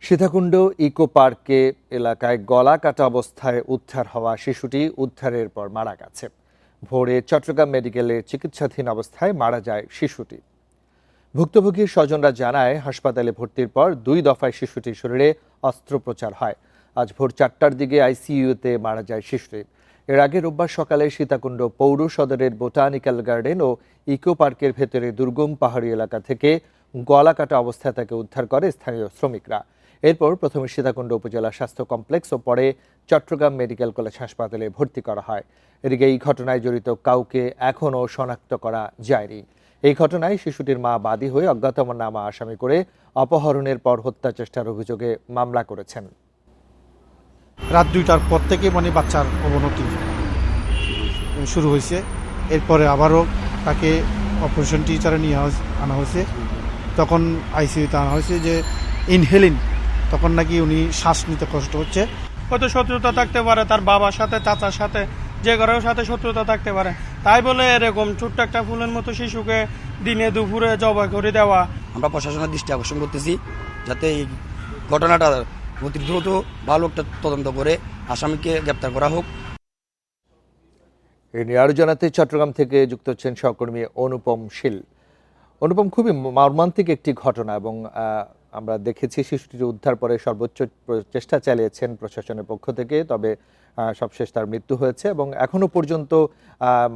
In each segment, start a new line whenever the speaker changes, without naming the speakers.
Sitakunda eco পার্কে এলাকায় গলা কাটা অবস্থায় উদ্ধার হওয়া শিশুটি উদ্ধারের পর মারা গেছে। ভোরে চট্টগ্রাম মেডিকেলে চিকিৎসাধীন অবস্থায় মারা যায় শিশুটি। ভুক্তভোগীর স্বজনরা জানায়, হাসপাতালে ভর্তির পর 2 দফায় শিশুটির শরীরে অস্ত্রোপচার হয়। আজ ভোর 4টার দিকে আইসিইউতে মারা যায় শিশুটি। এর আগে রোববার সকালে সীতাকুণ্ড পৌর সদরের বোটানিক্যাল গার্ডেন ও ইকো পার্কের ভেতরে দুর্গম পাহাড়ি এলাকা থেকে গলা কাটা অবস্থায় তাকে উদ্ধার করে স্থানীয় শ্রমিকরা। এরপর প্রথমে সীতাকুণ্ড উপজেলা স্বাস্থ্য কমপ্লেক্স ও পরে চট্টগ্রাম মেডিকেল কলেজ হাসপাতালে ভর্তি করা হয়। এদিকে এই ঘটনায় জড়িত কাউকে এখনও শনাক্ত করা যায়নি। এই ঘটনায় শিশুটির মা বাদী হয়ে অজ্ঞাতনামা আসামি করে অপহরণের পর হত্যা চেষ্টার অভিযোগে মামলা করেছেন।
রাত 2টার পর থেকে বাচ্চার অবনতি শুরু হয়েছে। এরপরে আবারও তাকে অপারেশন থিয়েটারে নিয়ে আনা হয়েছে। তখন আইসিইউতে আনা হয়েছে যে ইনহেলিন, তখন নাকি উনি শ্বাস নিতে কষ্ট হচ্ছে।
হয়তো শত্রুতা থাকতে পারে, তার বাবার সাথে, চাচার সাথে, যে কারোর সাথে শত্রুতা থাকতে পারে। তাই বলে এরকম ছোট্ট একটা ফুলের মতো শিশুকে দিনে দুপুরে জবাই করে দেওয়া।
আমরা প্রশাসনের দৃষ্টি আকর্ষণ করতেছি যাতে এই ঘটনাটা অতি দ্রুত ভালো একটা তদন্ত করে আসামিকে গ্রেপ্তার করা হোক।
এ নিয়ে আরো জানাতে চট্টগ্রাম থেকে যুক্ত হচ্ছেন সহকর্মী অনুপম শীল। অনুপম, খুবই মর্মান্তিক একটি ঘটনা এবং আমরা দেখেছি শিশুটির উদ্ধার পরে সর্বোচ্চ চেষ্টা চালিয়েছেন প্রশাসনের পক্ষ থেকে, তবে সবশেষ তার মৃত্যু হয়েছে এবং এখনো পর্যন্ত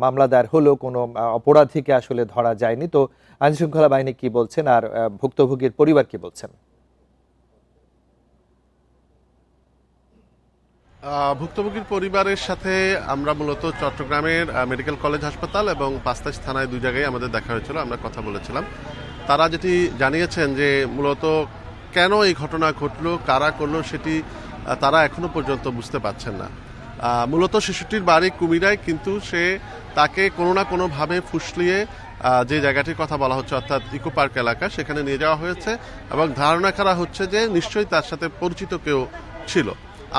মামলা দায়ের হলেও কোনো অপরাধীকে আসলে ধরা যায়নি। তো আইনশৃঙ্খলা বাহিনী কি বলছেন আর ভুক্তভোগীর পরিবার কি বলছেন?
ভুক্তভোগীর পরিবারের সাথে আমরা মূলত চট্টগ্রামের মেডিকেল কলেজ হাসপাতাল এবং 5 থানায় 2 জায়গায় আমাদের দেখা হয়েছিল, আমরা কথা বলেছিলাম। তারা যেটি জানিয়েছেন যে মূলত কেন এই ঘটনা ঘটলো, কারা করলো, সেটি তারা এখনো পর্যন্ত বুঝতে পারছেন না। মূলত শিশুটির বাড়ি কুমিরায়, কিন্তু তাকে কোনো না কোনোভাবে ফুসলিয়ে যে জায়গাটির কথা বলা হচ্ছে অর্থাৎ ইকো পার্ক এলাকা, সেখানে নিয়ে যাওয়া হয়েছে এবং ধারণা করা হচ্ছে যে নিশ্চয়ই তার সাথে পরিচিত কেউ ছিল।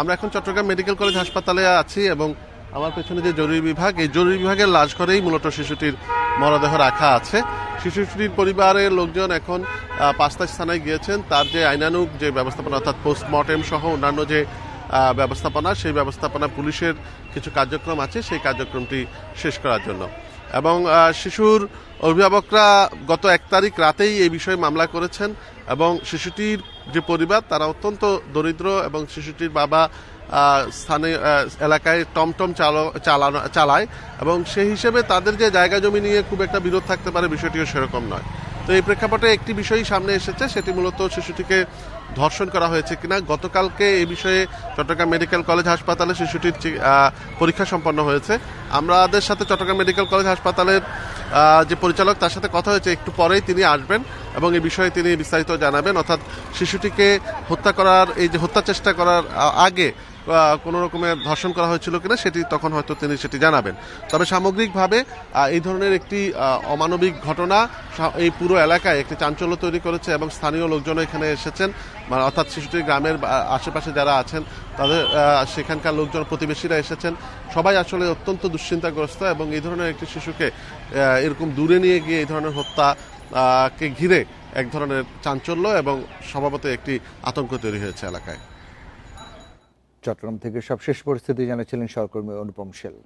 আমরা এখন চট্টগ্রাম মেডিকেল কলেজ হাসপাতালে আছি এবং আমার পেছনে যে জরুরি বিভাগ, এই জরুরি বিভাগের লাশ ঘরেই মূলত শিশুটির মরদেহ রাখা আছে। শিশুটির পরিবারের লোকজন এখন 5 থানায় গিয়েছেন। তার যে আইনানুগ যে ব্যবস্থাপনা অর্থাৎ পোস্টমর্টেম সহ অন্যান্য যে ব্যবস্থাপনা, সেই ব্যবস্থাপনা পুলিশের কিছু কার্যক্রম আছে, সেই কার্যক্রমটি শেষ করার জন্য। এবং শিশুর অভিভাবকরা গত 1 তারিখ রাতেই এই বিষয়ে মামলা করেছেন এবং শিশুটির যে পরিবার তারা অত্যন্ত দরিদ্র এবং শিশুটির বাবা স্থানীয় এলাকায় টমটম চালায় এবং সেই হিসেবে তাদের যে জায়গা জমি নিয়ে খুব একটা বিরোধ থাকতে পারে, বিষয়টিও সেরকম নয়। তো এই প্রেক্ষাপটে একটি বিষয়ই সামনে এসেছে, সেটি মূলত শিশুটিকে ধর্ষণ করা হয়েছে কিনা। গতকালকে এই বিষয়ে চট্টগ্রাম মেডিকেল কলেজ হাসপাতালে শিশুটির পরীক্ষা সম্পন্ন হয়েছে। আমাদের সাথে চট্টগ্রাম মেডিকেল কলেজ হাসপাতালের যে পরিচালক, তার সাথে কথা হয়েছে, একটু পরেই তিনি আসবেন এবং এই বিষয়ে তিনি বিস্তারিত জানাবেন। অর্থাৎ শিশুটিকে হত্যা করার, এই যে হত্যা চেষ্টা করার আগে কোনো রকমের ধর্ষণ করা হয়েছিল কিনা সেটি তখন হয়তো তিনি সেটি জানাবেন। তবে সামগ্রিকভাবে এই ধরনের একটি অমানবিক ঘটনা এই পুরো এলাকায় একটি চাঞ্চল্য তৈরি করেছে এবং স্থানীয় লোকজন এখানে এসেছেন, অর্থাৎ শিশুটির গ্রামের আশেপাশে যারা আছেন তাদের, সেখানকার লোকজন, প্রতিবেশীরা এসেছেন। সবাই আসলে অত্যন্ত দুশ্চিন্তাগ্রস্ত এবং এই ধরনের একটি শিশুকে এরকম দূরে নিয়ে গিয়ে এই ধরনের হত্যাকে ঘিরে এক ধরনের চাঞ্চল্য এবং স্বভাবতই একটি আতঙ্ক তৈরি হয়েছে এলাকায়।
চট্টগ্রাম থেকে সবশেষ পরিস্থিতি জানাচ্ছিলেন সহকর্মী অনুপম শীল।